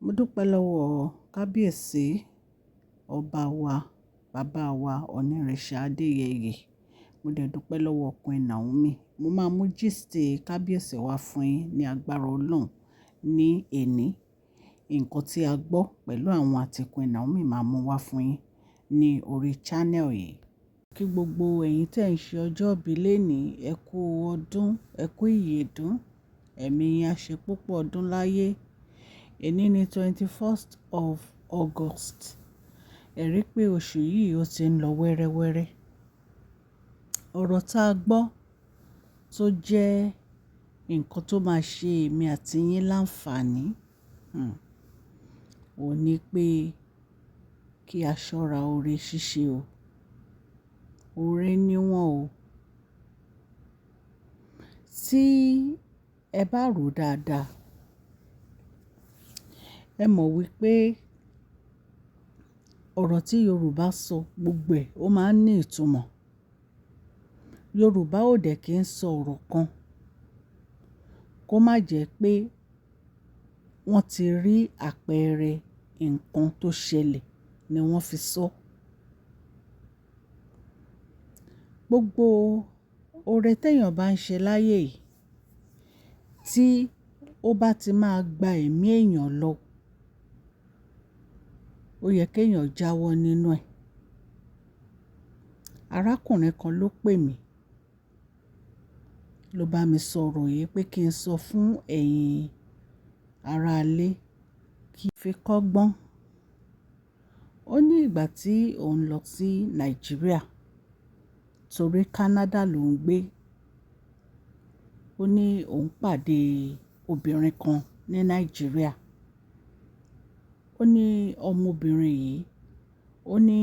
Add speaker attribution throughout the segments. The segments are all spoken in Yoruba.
Speaker 1: Mo dúpẹ́ lọ́wọ́ kábíyèsí ọba wa, bàbá wa Ọ̀nìrìnṣà Adéyẹyè. Mo dẹ̀ dúpẹ́ lọ́wọ́ Queen Naomi. Mo máa mú gist kábíyèsí wá fún yín ní agbára Ọlọ́run ní èní. Nǹkan tí a gbọ́ pẹ̀lú àwọn àti Queen Naomi máa mú wá fún yín ní orí channel yìí. Kí gbogbo ẹ̀yin tẹ́ ń ṣe ọjọ́ ìbí lénìí, ẹ kú ọdún, ẹ kú ìyèdún, ẹ̀mí yín á ṣe púpọ̀ ọdún láyé. Èní ni 21st of August. Ẹ rí pé oṣù yìí ó ti ń lọ wẹ́rẹ́wẹ́rẹ́. Ọ̀rọ̀ tá a gbọ́ tó jẹ́ nǹkan tó máa ṣe èmi àti yín láǹfààní, ò ní pé kí a ṣọ́ra oore ṣíṣe o. Oore níwọ̀n o. Tí ẹ bá rò dáadáa, ẹ mọ̀ wípé ọ̀rọ̀ tí Yorùbá sọ gbogbo ẹ̀ ó máa ń ní ìtumọ̀. Yorùbá ò dẹ̀ kí ń sọ ọ̀rọ̀ kan kó má jẹ́ pé wọ́n ti rí àpẹẹrẹ nǹkan tó ṣẹlẹ̀ ni wọ́n fi sọ. Gbogbo oore tèèyàn bá ń ṣe láyé yìí, tí ó bá ti máa gba ẹ̀mí èèyàn lọ, ó yẹ kéèyàn jáwọ́ nínú ẹ̀. Arákùnrin kan ló pè mí, ló bá mi sọ̀rọ̀ yìí pé kí n sọ fún ẹ̀yin ará ilé kí n fi kọ́gbọ́n. Ó ní ìgbà tí òun lọ sí Nàìjíríà torí Canada ló ń gbé. Ó ní òun pàdé obìnrin kan ní Nàìjíríà. Ó ní ọmọbìnrin yìí, ó ní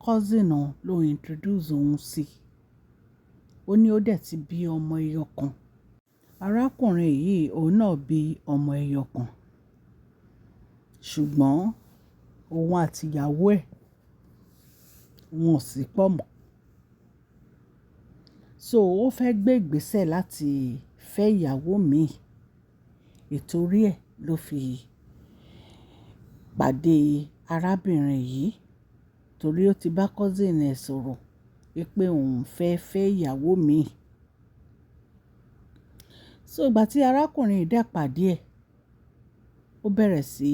Speaker 1: cousin òun ló introduce òun sí. Ó ní ó dẹ̀ ti bí ọmọ ẹyọ kan. Arákùnrin yìí òun náà bí ọmọ ẹyọ kan. Ṣùgbọ́n òun àti ìyàwó ẹ̀ wọn ò sí pọ̀ mọ́. So ó fẹ́ gbé ìgbésẹ̀ láti fẹ́ ìyàwó mi. Ìtorí ẹ̀ ló fi pàdé arábìnrin yìí torí ó ti bá cousin ẹ̀ sọ̀rọ̀ wípé òun fẹ́ fẹ́ ìyàwó mi. So ìgbà tí arákùnrin yìí dẹ̀ pàdé ẹ̀, ó bẹ̀rẹ̀ sí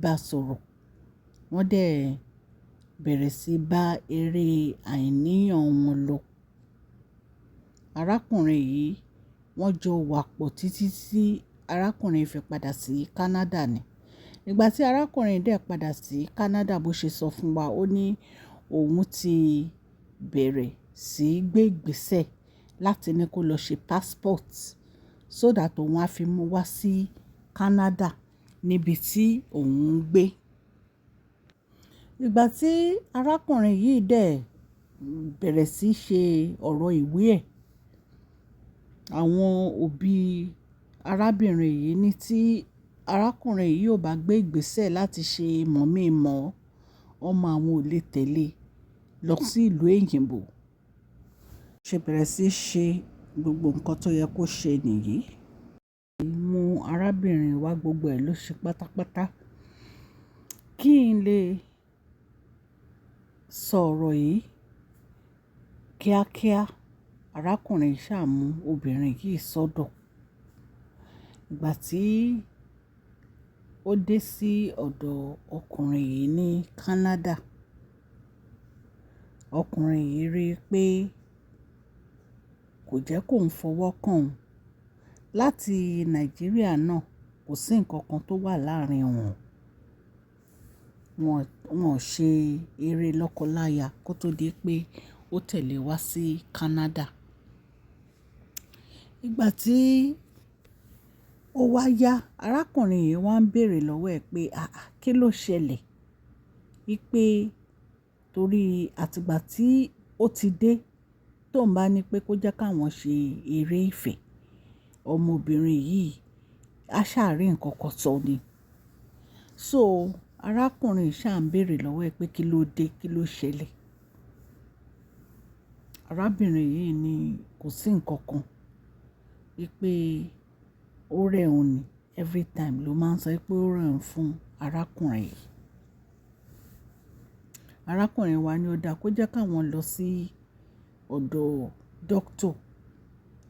Speaker 1: bá sọ̀rọ̀. Wọ́n dẹ̀ bẹ̀rẹ̀ sí bá eré àìníyàn wọn lọ. Arákùnrin yìí wọ́n jọ wà pọ̀ títí tí arákùnrin fi padà sí Canada ni. Ìgbà tí arákùnrin dẹ̀ padà sí Canada bó ṣe sọ fún wa, ó ní òun ti bẹ̀rẹ̀ sí gbé ìgbésẹ̀ láti ní kó lọ ṣe passport so that òun á fi mú wá sí Canada níbi tí òun ń gbé. Ìgbà tí arákùnrin yìí dẹ̀ bẹ̀rẹ̀ sí ṣe ọ̀rọ̀ ìwé ẹ̀, àwọn òbí arábìnrin yìí ní tí arákùnrin yìí ò bá gbé ìgbésẹ̀ láti ṣe mọ̀-mí-mọ̀, ọmọ àwọn ò lè tẹ̀lé lọ sí ìlú òyìnbó. Ṣé bẹ̀rẹ̀ sí ṣe gbogbo nǹkan tó yẹ kó ṣe nìyí. Mú arábìnrin wá gbogbo ẹ̀ ló ṣe pátápátá. Kí n lè sọ ọ̀rọ̀ yìí kíákíá, arákùnrin ṣá mú obìnrin yìí sọ́dọ̀. Ìgbà tí ó dé sí ọ̀dọ̀ ọkùnrin yìí ní Canada, ọkùnrin yìí rí i pé kò jẹ́ kó ń fọwọ́ kàn òun. Láti Nàìjíríà náà kò sí nǹkan kan tó wà láàrin wọn. Wọn ò ṣe eré lọ́kọláya kó tó di pé ó tẹ̀lé wá sí Canada. Ìgbà tí ó wá yá, arákùnrin yìí wá ń bèèrè lọ́wọ́ ẹ̀ pé kí ló ṣẹlẹ̀? Wípé torí àtìgbà tí ó ti dé tó ń bá ní pé kó jẹ́ káwọn ṣe eré ìfẹ́, ọmọbìnrin yìí á ṣàárín nǹkan kan sọ ni. So arákùnrin ṣá ń bèèrè lọ́wọ́ ẹ̀ pé kí ló dé, kí ló ṣẹlẹ̀? Arábìnrin yìí ní kò sí nǹkan kan. Wípé ó rẹ̀ òun ni. every time ló máa ń sọ pé ó rẹ̀ ń fún arákùnrin yìí. Arákùnrin wa ní ó dáa kó jẹ́ káwọn lọ sí ọ̀dọ̀ doctor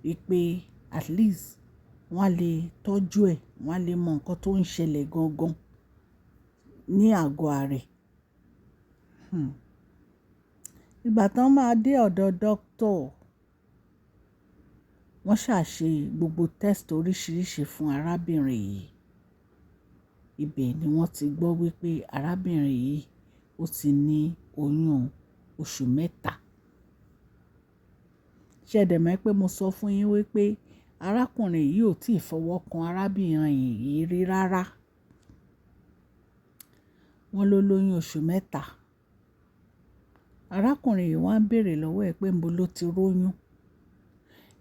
Speaker 1: wípé at least wọ́n á lè tọ́jú ẹ̀, wọ́n á lè mọ nǹkan tó ń ṣẹlẹ̀ gangan ní àgọ́ ara ẹ̀. Ìgbà tán máa dé ọ̀dọ̀ doctor, wọ́n ṣàṣe gbogbo test oríṣiríṣi fún arábìnrin yìí. Ibẹ̀ ni wọ́n ti gbọ́ wípé arábìnrin yìí ó ti ní oyún oṣù 3. Ṣé ẹ dẹ̀ mọ̀ pé mo sọ fún yín wípé arákùnrin yìí ò tí ì fọwọ́ kan arábìnrin yìí rí rárá. Wọ́n ló lóyún oṣù 3. Arákùnrin yìí wá ń béèrè lọ́wọ́ ẹ̀ pé níbo ló ti róyún.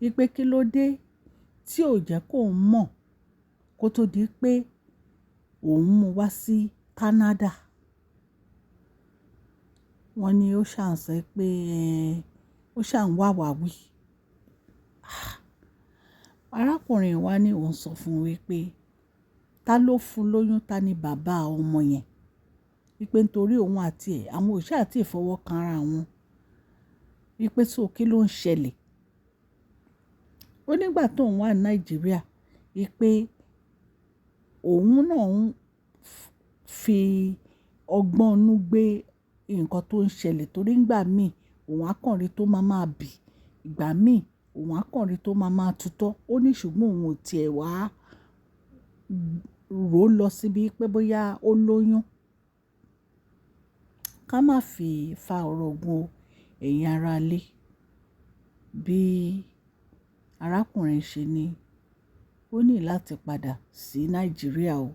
Speaker 1: Wípé kí ló dé tí ò jẹ́ kó mọ̀ kó tó di pé òun mú wá sí Canada. Wọ́n ní ó ṣà ń sọ pé ó ṣà ń wá wí. Arákùnrin wa ní òun sọ fún wípé ta ló fún lóyún, ta ni bàbá ọmọ yẹn. Wípé nítorí òun àti ẹ̀ àwọn ò ṣáà tí ì fọwọ́ kan ara wọn. Wípé so kí ló ń ṣẹlẹ̀. Ó nígbà tó ń wà ní Nàìjíríà wípé òun náà ń fi ọgbọ́n inú gbé nǹkan tó ń ṣẹlẹ̀ torí ìgbà míì òun akọ̀rin tó máa bì, ìgbà míì òun akọ̀rin tó máa tutọ́. Ó ní ṣùgbọ́n òun ò tiẹ̀ wá rò lọ síbi pé bóyá ó lóyún. Ká má fi fa ọ̀rọ̀ gun ẹ̀yin ará ilé. Bí arákùnrin ṣe ní ó ní láti padà sí Nàìjíríà o,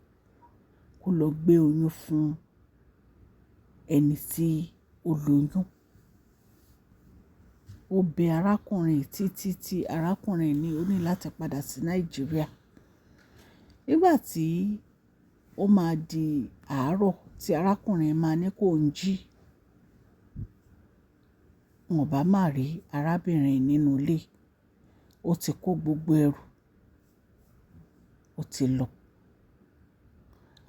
Speaker 1: kó lọ gbé oyún fún ẹni tí ó lóyún. Ó bẹ arákùnrin títí tí arákùnrin ní ó ní láti padà sí Nàìjíríà. Nígbà tí ó máa di àárọ̀ tí arákùnrin máa ní kó ń jí, wọn bá má rí arábìnrin nínú ilé. Ó ti kó gbogbo ẹrù, ó ti lọ.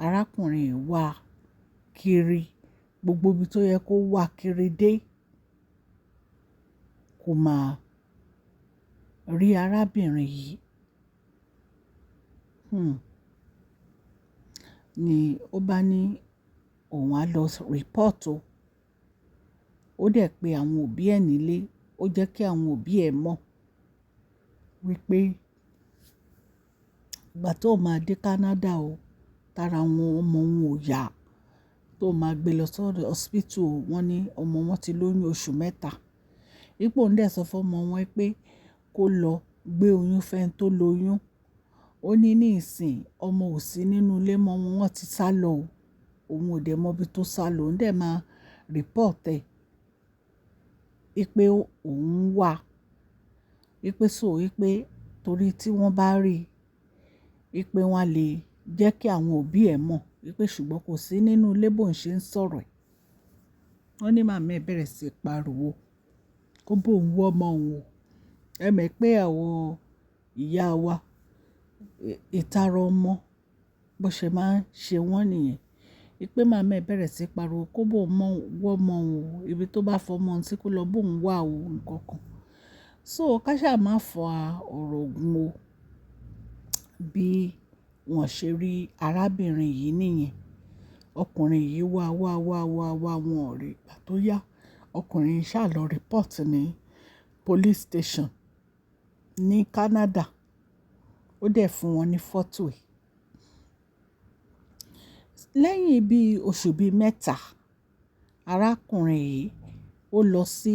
Speaker 1: Arákùnrin wá kiri gbogbo ibi tó yẹ kó wá kiri dé, kó máa rí arábìnrin yìí. Ni ó bá ní òun á lọ report o. Ó dẹ̀ pé àwọn òbí ẹ̀ nílé, ó jẹ́ kí àwọn òbí ẹ̀ mọ̀ wípé ìgbà tó máa dé Canada o, tára àwọn ọmọ wọn ò yá, tó máa gbé lọ sọ́dọ̀ hospital, wọ́n ní ọmọ wọn ti lóyún oṣù 3. Wípé òun dẹ̀ sọ fún ọmọ wọn pé kó lọ gbé oyún fẹ́ ẹni tó lóyún. Ó ní ní ìsìn ọmọ ò sí nínú ilé mọ́, wọ́n ti sá lọ o. Òun ò dẹ̀ mọ ibi tó sá lọ, òun dẹ̀ máa report ẹ̀. Wípé òun wà. Wípé wípé torí tí wọ́n bá rí, wípé wọ́n á lè jẹ́ kí àwọn òbí ẹ̀ mọ̀. Wípé ṣùgbọ́n kò sí nínú ilé bó ń ṣe ń sọ̀rọ̀ ẹ̀. Wọ́n ní màmá ẹ̀ bẹ̀rẹ̀ sí pariwo kó bó ń wọ́ ọmọ òun. Ẹ mọ̀ pé àwọn ìyá wa, ìtara ọmọ bó ṣe máa ń ṣe wọ́n nìyẹn. Wípé màmá ẹ̀ bẹ̀rẹ̀ sí pariwo kó bó ń wọ́ ọmọ òun, ibi tó bá fọmọ sí kó lọ bó ń wá òun nǹkan kan. So ká ṣáà má fa ọ̀rọ̀ gun o. Bí wọ́n ṣe rí arábìnrin yìí nìyẹn. Ọkùnrin yìí wá wọn ò rí. Ìgbà tó yá, ọkùnrin yìí ṣá lọ report ní police station ní Canada. Ó dẹ̀ fún wọn ní photo ẹ̀. Lẹ́yìn bí oṣù 3, arákùnrin yìí ó lọ sí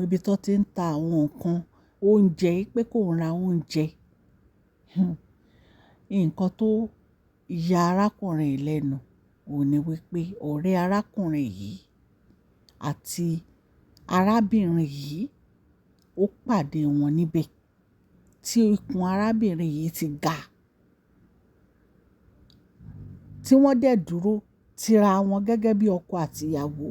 Speaker 1: ibi tó ti ń ta àwọn nǹkan oúnjẹ pé kó ra oúnjẹ. Nǹkan tó ya arákùnrin yìí lẹ́nu òun ni wípé ọ̀rẹ́ arákùnrin yìí àti arábìnrin yìí ó pàdé wọn níbẹ̀ tí ikùn arábìnrin yìí ti ga. Tí wọ́n dẹ̀ dúró tira wọn gẹ́gẹ́ bí ọkọ àti ìyàwó.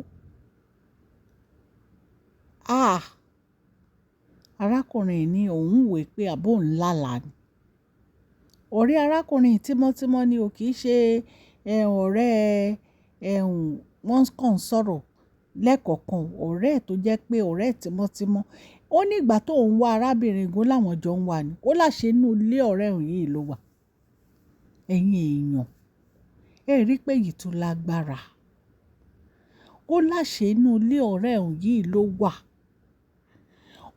Speaker 1: Arákùnrin ní òun wò pé àbó òun lálàá ni. ọ̀rẹ́ arákùnrin tímọ́tímọ́ ni ò kì í ṣe ọ̀rẹ́ wọ́n kàn ń sọ̀rọ̀ lẹ́ẹ̀kọ̀ọ̀kan, ọ̀rẹ́ tó jẹ́ pé ọ̀rẹ́ tímọ́tímọ́. Ó ní ìgbà tó ń wá arábìnrin gan láwọn jọ ń wà ní, ó láṣẹ inú ilé ọ̀rẹ́ òun yìí ló wà. Ẹ̀yin èèyàn, ẹ rí pé èyí tún lágbára. Ó láṣẹ inú ilé ọ̀rẹ́ òun yìí ló wà.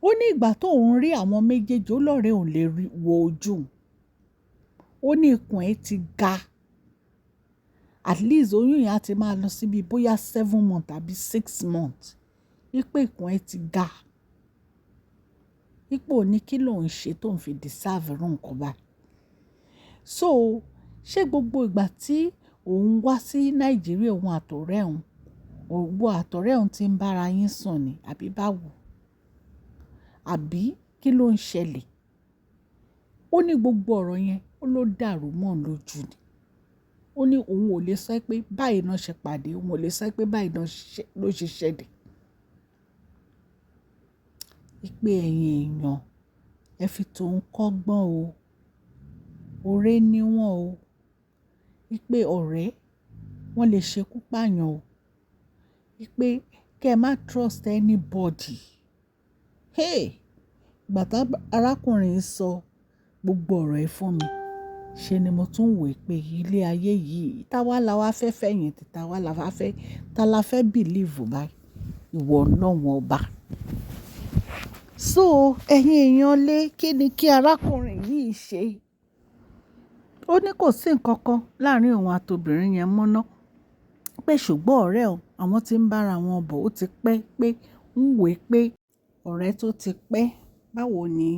Speaker 1: Ó ní ìgbà tó ń rí àwọn méjèèjì, ó lọ́rẹ́ òun lè wo ojú. Ó ní ikùn ẹ̀ ti ga. At least oyún yẹn á ti máa lọ síbi bóyá 7 months tàbí 6 months. Wípé ikùn ẹ̀ ti ga. Wípé òní kí lòun ṣe tó ń fi deserve irú nǹkan báyìí. So, ṣé gbogbo ìgbà tí òun wá sí Nàìjíríà, òun àtọ̀rẹ́ òun ti ń bára yín sùn ni àbí báwo? Àbí kí ló ń ṣẹlẹ̀? Ó ní gbogbo ọ̀rọ̀ yẹn ó ló dàrú mọ́ òun lójú ni. Ó ní òun ò lè sọ pé báyìí náà ṣe pàdé, òun ò lè sọ pé báyìí náà ló ṣe ṣẹlẹ̀. Wípé ẹ̀yin èèyàn, ẹ fi tòun kọ́gbọ́n o. Ọ̀rẹ́ ni wọ́n o. Wípé ọ̀rẹ́ wọ́n lè ṣekú pààyàn o. Wípé kẹ́ ẹ má trust anybody. Hey! Ìgbà tí arákùnrin sọ gbogbo ọ̀rọ̀ ẹ̀ fún mi, ṣe ni mo tún wò pé ilé ayé yìí, táwa la wá fẹ́ fẹ̀yìntì, ta la fẹ́ believe báyìí. Ìwọ Ọlọ́run ọba. So, ẹ̀yin èèyàn lé, kí ni kí arákùnrin yìí ṣe? Ó ní kò sí nǹkan kan láàrin òun àti obìnrin yẹn mọ́ ná. Pé ṣùgbọ́n ọ̀rẹ́ òun, àwọn tí ń bára wọn bọ̀ ó ti pẹ́ pé ń wòó pé ọ̀rẹ́ tó ti pẹ́, báwo ni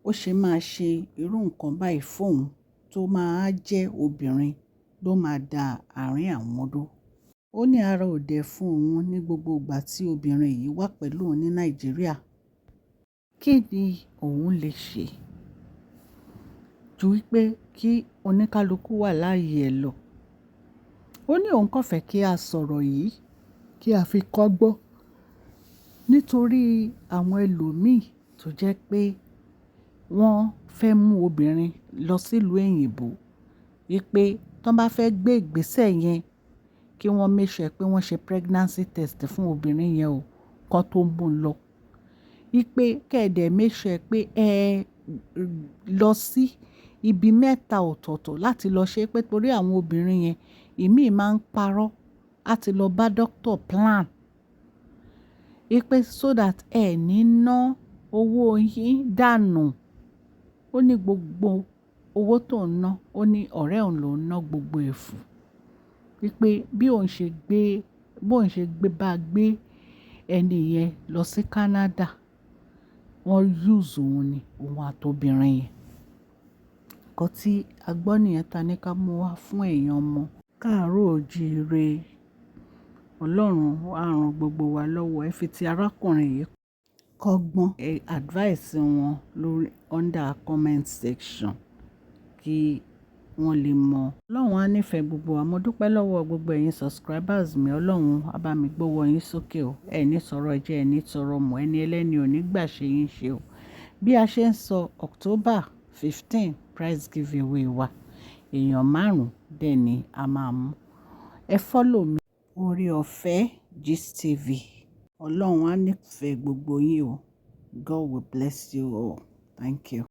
Speaker 1: ó ṣe máa ṣe irú nǹkan báyìí fóun tó máa jẹ́ obìnrin ló máa da àárín àwọn dó. Ó ní ara ò dẹ̀ fún òun ní gbogbo ìgbà tí obìnrin yìí wà pẹ̀lú òun ní Nàìjíríà. Kí ni òun lè ṣe? Ju wípé kí oníkálukú wà láàyè ẹ̀ lọ. Ó ní òun kàn fẹ́ kí a sọ̀rọ̀ yìí, kí a fi kọ́gbọ́n. Nítorí àwọn ẹlòmíì tó jẹ́ pé wọ́n fẹ́ mú obìnrin lọ sílùú òyìnbó. Wípé tí wọ́n bá fẹ́ gbé ìgbésẹ̀ yẹn, kí wọ́n make sure pé wọ́n ṣe pregnancy test fún obìnrin yẹn o, kan tó mú un lọ. Wípé kẹ́ẹ̀dẹ̀ make sure pé ẹ lọ sí ibi mẹ́ta ọ̀tọ̀ọ̀tọ̀ láti lọ ṣe, pé torí àwọn obìnrin yẹn, ìmíì máa ń parọ́ láti lọ bá doctor plan. Wípé so that ẹ ní ná owó yín dànù. Ó ní gbogbo owó tó ń ná, ó ní ọ̀rẹ́ òun ló ń ná gbogbo ẹ̀ fún. Wípé bí òun ṣe bá gbé ẹni yẹn lọ sí Canada, wọ́n use òun ni, òun àti obìnrin yẹn. Nǹkan tí a gbọ́ nìyẹn, ta ní ká mú wá fún èèyàn ọmọ káàárọ̀ oòjíire. Ọlọ́run á ran gbogbo wa lọ́wọ́. Ẹ fi ti arákùnrin yìí kọ́gbọ́n. Ẹ advice wọn lórí under comment section kí wọ́n lè mọ̀. Ọlọ́run á nífẹ̀ẹ́ gbogbo wa. Mo dúpẹ́ lọ́wọ́ gbogbo ẹ̀yin subscribers mi. Ọlọ́run á bá mi gbọ́wọ́ yín sókè o. Ẹ ní sọ̀rọ̀ jẹ, ẹ ní sọ̀rọ̀ mọ́, ẹni ẹlẹ́ni ò ní gbà ṣe yín ṣe o. Bí a ṣe ń sọ October 15 prize giveaway wa, èèyàn 5 dẹ̀ ni a máa mú. Ẹ follow mi. Oore-ọ̀fẹ́ Gist TV. Ọlọ́run á nífẹ̀ẹ́ gbogbo yín o. God will bless you all. Thank you.